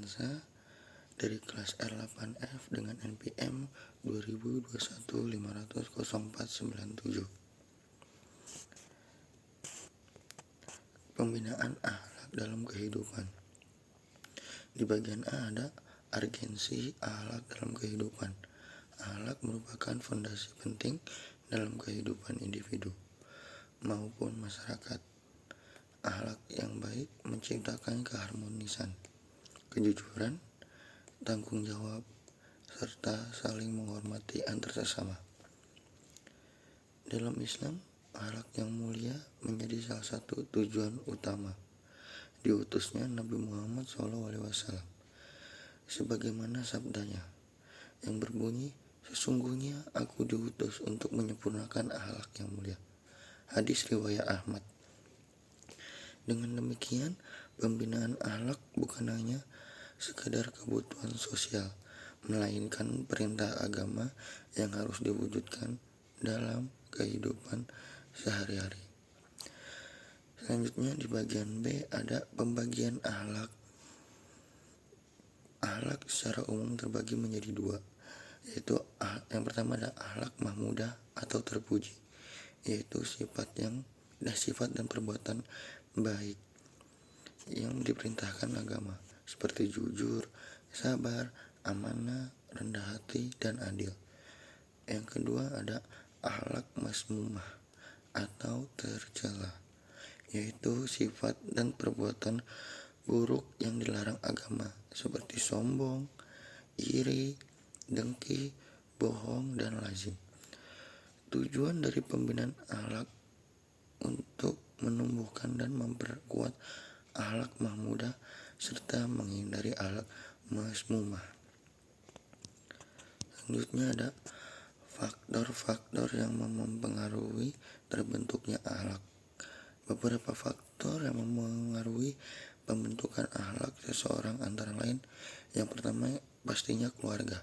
Ardiansa dari kelas R8F dengan NPM 2021500497. Pembinaan akhlak dalam kehidupan. Di bagian A ada urgensi akhlak dalam kehidupan. Akhlak merupakan fondasi penting dalam kehidupan individu maupun masyarakat. Akhlak yang baik menciptakan keharmonisan, kejujuran, tanggung jawab, serta saling menghormati antar sesama. Dalam Islam, akhlak yang mulia menjadi salah satu tujuan utama diutusnya Nabi Muhammad SAW. Sebagaimana sabdanya yang berbunyi, "Sesungguhnya aku diutus untuk menyempurnakan akhlak yang mulia." Hadis riwayat Ahmad. Dengan demikian, pembinaan akhlak bukan hanya sekadar kebutuhan sosial, melainkan perintah agama yang harus diwujudkan dalam kehidupan sehari-hari. Selanjutnya di bagian B ada pembagian akhlak. Akhlak secara umum terbagi menjadi dua, yaitu yang pertama ada akhlak mahmudah atau terpuji, yaitu sifat dan perbuatan baik yang diperintahkan agama, seperti jujur, sabar, amanah, rendah hati, dan adil. Yang kedua ada akhlak mazmumah atau tercela, yaitu sifat dan perbuatan buruk yang dilarang agama, seperti sombong, iri, dengki, bohong, dan lazim. Tujuan dari pembinaan akhlak untuk menumbuhkan dan memperkuat akhlak mahmudah serta menghindari akhlak mazmumah. Selanjutnya ada faktor-faktor yang mempengaruhi terbentuknya akhlak. Beberapa faktor yang mempengaruhi pembentukan akhlak seseorang antara lain, yang pertama pastinya keluarga.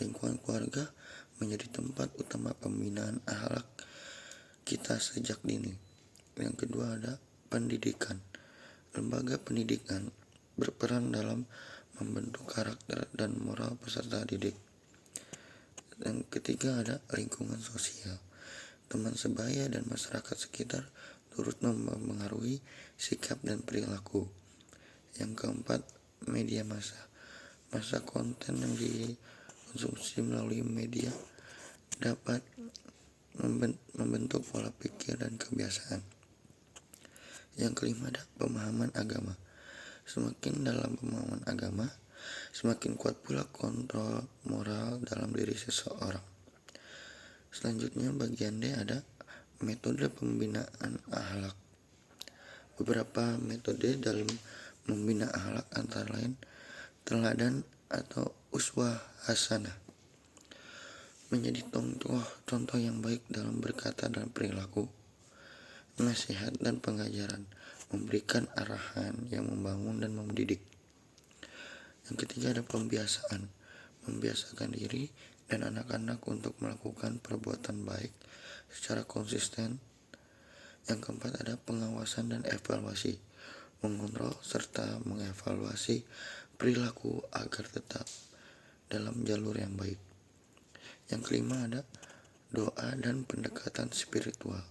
Lingkungan keluarga menjadi tempat utama pembinaan akhlak kita sejak dini. Yang kedua ada pendidikan. Lembaga pendidikan berperan dalam membentuk karakter dan moral peserta didik. Yang ketiga ada lingkungan sosial. Teman sebaya dan masyarakat sekitar turut mempengaruhi sikap dan perilaku. Yang keempat, media massa. Masa konten yang dikonsumsi melalui media dapat membentuk pola pikir dan kebiasaan. Yang kelima ada pemahaman agama. Semakin dalam pemahaman agama, semakin kuat pula kontrol moral dalam diri seseorang. Selanjutnya bagian D ada metode pembinaan akhlak. Beberapa metode dalam membina akhlak antara lain teladan atau uswah hasanah, menjadi contoh yang baik dalam berkata dan perilaku, nasihat dan pengajaran, memberikan arahan yang membangun dan mendidik. Yang ketiga ada pembiasaan, membiasakan diri dan anak-anak untuk melakukan perbuatan baik secara konsisten. Yang keempat ada pengawasan dan evaluasi, mengontrol serta mengevaluasi perilaku agar tetap dalam jalur yang baik. Yang kelima ada doa dan pendekatan spiritual,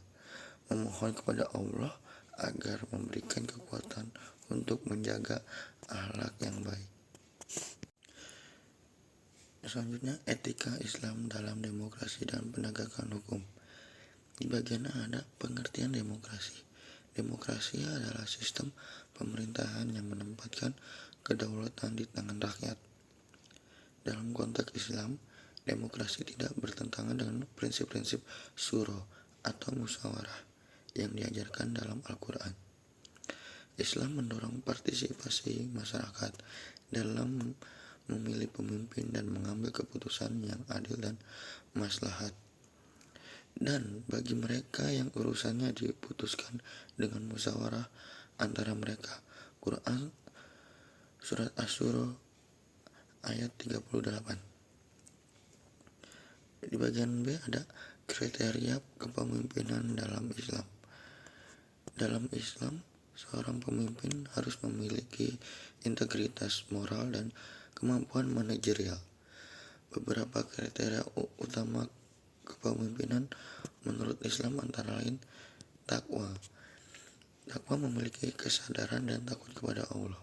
memohon kepada Allah agar memberikan kekuatan untuk menjaga akhlak yang baik. Selanjutnya etika Islam dalam demokrasi dan penegakan hukum. Di bagian A ada pengertian demokrasi. Demokrasi adalah sistem pemerintahan yang menempatkan kedaulatan di tangan rakyat. Dalam konteks Islam, demokrasi tidak bertentangan dengan prinsip-prinsip syuro atau musyawarah yang diajarkan dalam Al-Quran. Islam mendorong partisipasi masyarakat dalam memilih pemimpin dan mengambil keputusan yang adil dan maslahat. Dan bagi mereka yang urusannya diputuskan dengan musyawarah antara mereka. Quran Surat Asy-Syura ayat 38. Di bagian B ada kriteria kepemimpinan dalam Islam. Dalam Islam, Seorang pemimpin harus memiliki integritas moral dan kemampuan manajerial. Beberapa kriteria utama kepemimpinan menurut Islam antara lain takwa. Takwa memiliki kesadaran dan takut kepada Allah.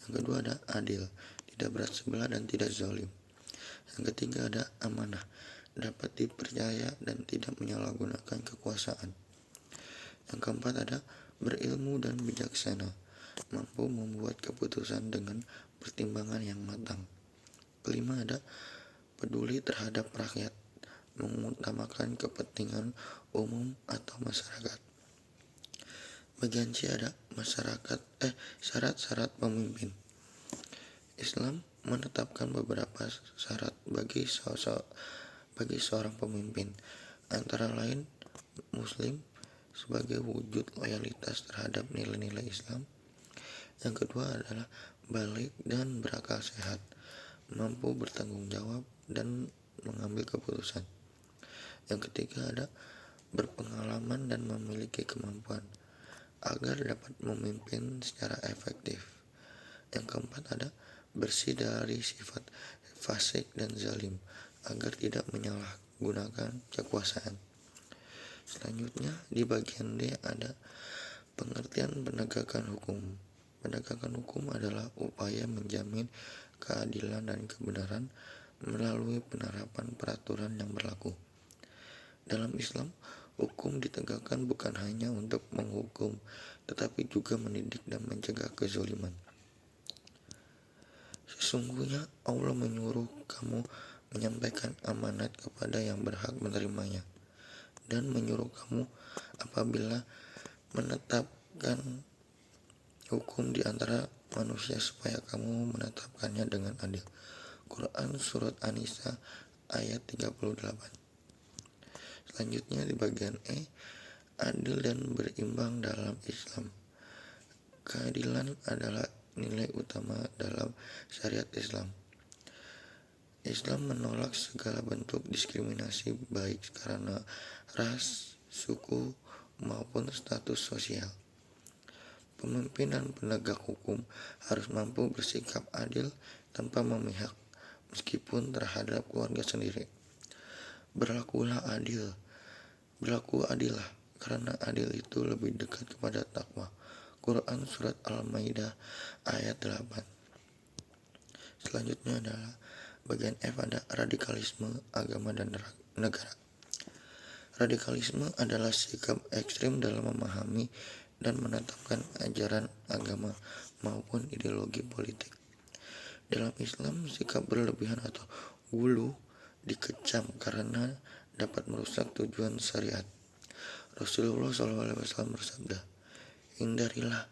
Yang kedua ada adil, tidak berat sebelah dan tidak zalim. Yang ketiga ada amanah, dapat dipercaya dan tidak menyalahgunakan kekuasaan. Yang keempat ada berilmu dan bijaksana, mampu membuat keputusan dengan pertimbangan yang matang. Kelima ada peduli terhadap rakyat, mengutamakan kepentingan umum atau masyarakat. Bagian C ada syarat-syarat pemimpin. Islam menetapkan beberapa syarat bagi seorang pemimpin, antara lain Muslim sebagai wujud loyalitas terhadap nilai-nilai Islam. Yang kedua adalah balik dan berakal sehat, mampu bertanggung jawab dan mengambil keputusan. Yang ketiga ada berpengalaman dan memiliki kemampuan agar dapat memimpin secara efektif. Yang keempat ada bersih dari sifat fasik dan zalim agar tidak menyalahgunakan kekuasaan. Selanjutnya di bagian D ada pengertian penegakan hukum. Penegakan hukum adalah upaya menjamin keadilan dan kebenaran melalui penerapan peraturan yang berlaku. Dalam Islam, hukum ditegakkan bukan hanya untuk menghukum, tetapi juga mendidik dan mencegah kezaliman. Sesungguhnya Allah menyuruh kamu menyampaikan amanat kepada yang berhak menerimanya, dan menyuruh kamu apabila menetapkan hukum di antara manusia supaya kamu menetapkannya dengan adil. Quran Surat An-Nisa ayat 38. Selanjutnya di bagian E, adil dan berimbang dalam Islam. Keadilan adalah nilai utama dalam syariat Islam. Islam menolak segala bentuk diskriminasi baik karena ras, suku, maupun status sosial. Pemimpin dan penegak hukum harus mampu bersikap adil tanpa memihak, meskipun terhadap keluarga sendiri. Berlaku adillah, karena adil itu lebih dekat kepada takwa. Quran Surat Al-Maidah ayat 8. Selanjutnya adalah bagian F, ada radikalisme agama dan negara. Radikalisme adalah sikap ekstrim dalam memahami dan menetapkan ajaran agama maupun ideologi politik. Dalam Islam, sikap berlebihan atau ghulu dikecam karena dapat merusak tujuan syariat. Rasulullah SAW bersabda, hindarilah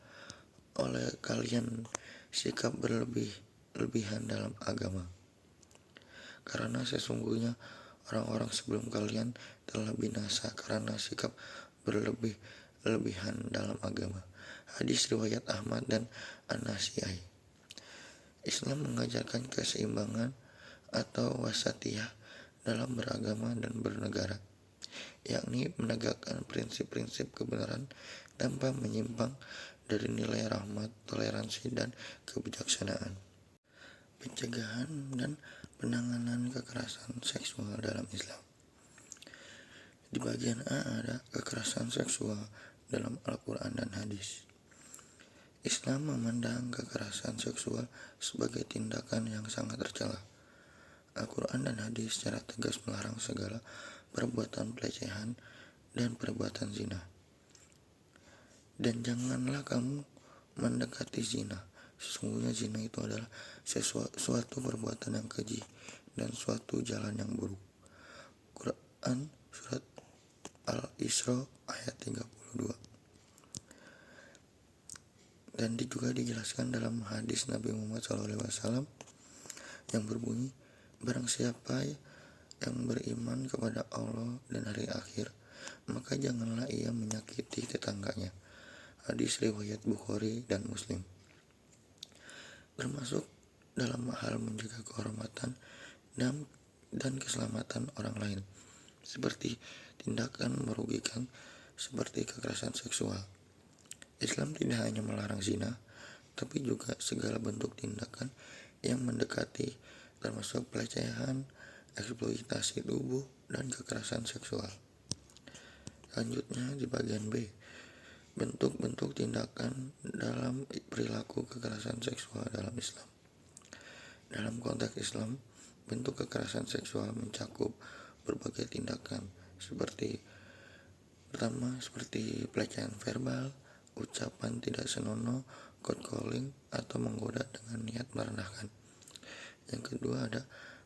oleh kalian sikap berlebihan dalam agama, karena sesungguhnya orang-orang sebelum kalian telah binasa karena sikap berlebihan dalam agama. Hadis riwayat Ahmad dan An-Nasai. Islam mengajarkan keseimbangan atau wasatiyah dalam beragama dan bernegara, yakni menegakkan prinsip-prinsip kebenaran tanpa menyimpang dari nilai rahmat, toleransi, dan kebijaksanaan. Pencegahan dan penanganan kekerasan seksual dalam Islam. Di bagian A ada kekerasan seksual dalam Al-Quran dan hadis. Islam memandang kekerasan seksual sebagai tindakan yang sangat tercela. Al-Quran dan hadis secara tegas melarang segala perbuatan pelecehan dan perbuatan zina. Dan janganlah kamu mendekati zina. Sesungguhnya zina itu adalah suatu perbuatan yang keji dan suatu jalan yang buruk. Quran Surat Al-Isra ayat 32. Dan juga dijelaskan dalam hadis Nabi Muhammad SAW yang berbunyi, barang siapa yang beriman kepada Allah dan hari akhir, maka janganlah ia menyakiti tetangganya. Hadis riwayat Bukhari dan Muslim. Termasuk dalam hal menjaga kehormatan dan keselamatan orang lain, seperti tindakan merugikan seperti kekerasan seksual. Islam tidak hanya melarang zina, tapi juga segala bentuk tindakan yang mendekati, termasuk pelecehan, eksploitasi tubuh, dan kekerasan seksual. Selanjutnya di bagian B, bentuk-bentuk tindakan dalam perilaku kekerasan seksual dalam Islam. Dalam konteks Islam, bentuk kekerasan seksual mencakup berbagai tindakan seperti pelecehan verbal, ucapan tidak senonoh, catcalling, atau menggoda dengan niat merendahkan. Yang kedua ada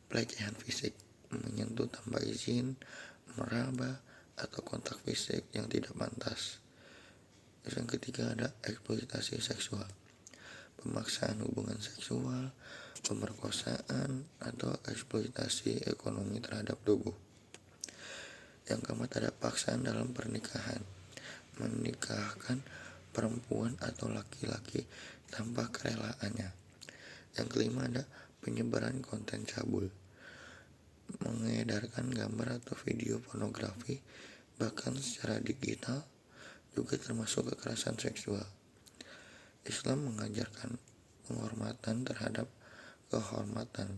pelecehan fisik, menyentuh tanpa izin, meraba, atau kontak fisik yang tidak pantas. Yang ketiga ada eksploitasi seksual, pemaksaan hubungan seksual, pemerkosaan, atau eksploitasi ekonomi terhadap tubuh. Yang keempat ada paksaan dalam pernikahan, menikahkan perempuan atau laki-laki tanpa kerelaannya. Yang kelima ada penyebaran konten cabul, mengedarkan gambar atau video pornografi bahkan secara digital juga termasuk kekerasan seksual. Islam mengajarkan penghormatan terhadap kehormatan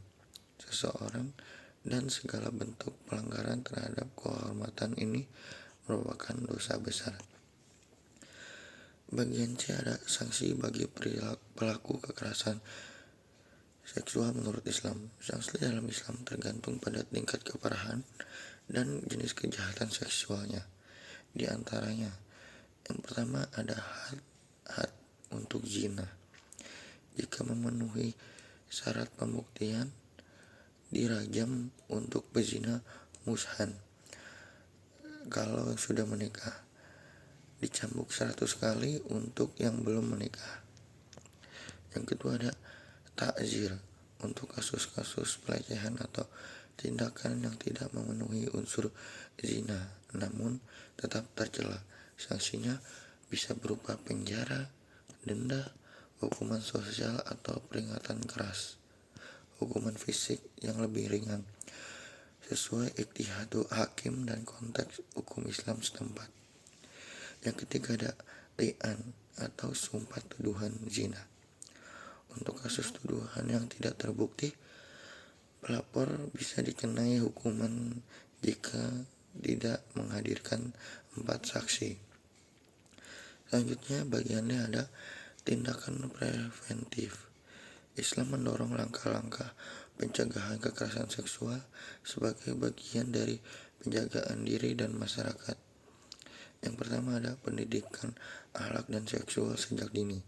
seseorang dan segala bentuk pelanggaran terhadap kehormatan ini merupakan dosa besar. Bagian C ada sanksi bagi pelaku kekerasan seksual menurut Islam. Sanksi dalam Islam tergantung pada tingkat keparahan dan jenis kejahatan seksualnya. Di antaranya, yang pertama ada had untuk zina. Jika memenuhi syarat pembuktian, dirajam untuk pezina mushan. Kalau sudah menikah, dicambuk 100 kali untuk yang belum menikah. Yang kedua ada takzir untuk kasus-kasus pelecehan atau tindakan yang tidak memenuhi unsur zina namun tetap tercela. Sanksinya bisa berupa penjara, denda, hukuman sosial, atau peringatan keras. Hukuman fisik yang lebih ringan sesuai ijtihad hakim dan konteks hukum Islam setempat. Yang ketiga ada li'an atau sumpah tuduhan zina. Untuk kasus tuduhan yang tidak terbukti, pelapor bisa dikenai hukuman jika tidak menghadirkan 4 saksi. Selanjutnya bagiannya ada tindakan preventif. Islam mendorong langkah-langkah pencegahan kekerasan seksual sebagai bagian dari penjagaan diri dan masyarakat. Yang pertama ada pendidikan akhlak dan seksual sejak dini,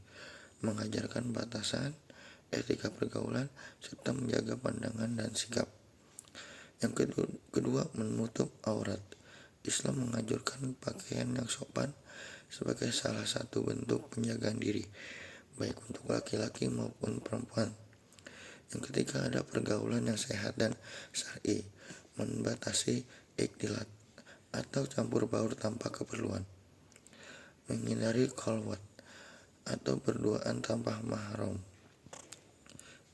mengajarkan batasan, etika pergaulan, serta menjaga pandangan dan sikap. Yang kedua menutup aurat. Islam menganjurkan pakaian yang sopan sebagai salah satu bentuk penjagaan diri, baik untuk laki-laki maupun perempuan. Yang ketiga ada pergaulan yang sehat dan syar'i, membatasi ikhtilat atau campur baur tanpa keperluan, menghindari khalwat atau berduaan tanpa mahram.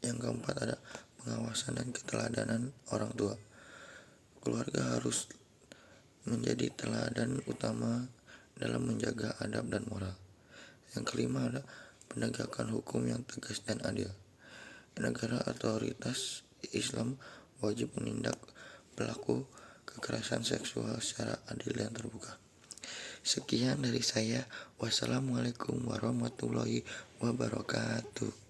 Yang keempat ada pengawasan dan keteladanan orang tua. Keluarga harus menjadi teladan utama dalam menjaga adab dan moral. Yang kelima ada penegakan hukum yang tegas dan adil. Negara otoritas Islam wajib menindak pelaku kekerasan seksual secara adil dan terbuka. Sekian dari saya. Wassalamualaikum warahmatullahi wabarakatuh.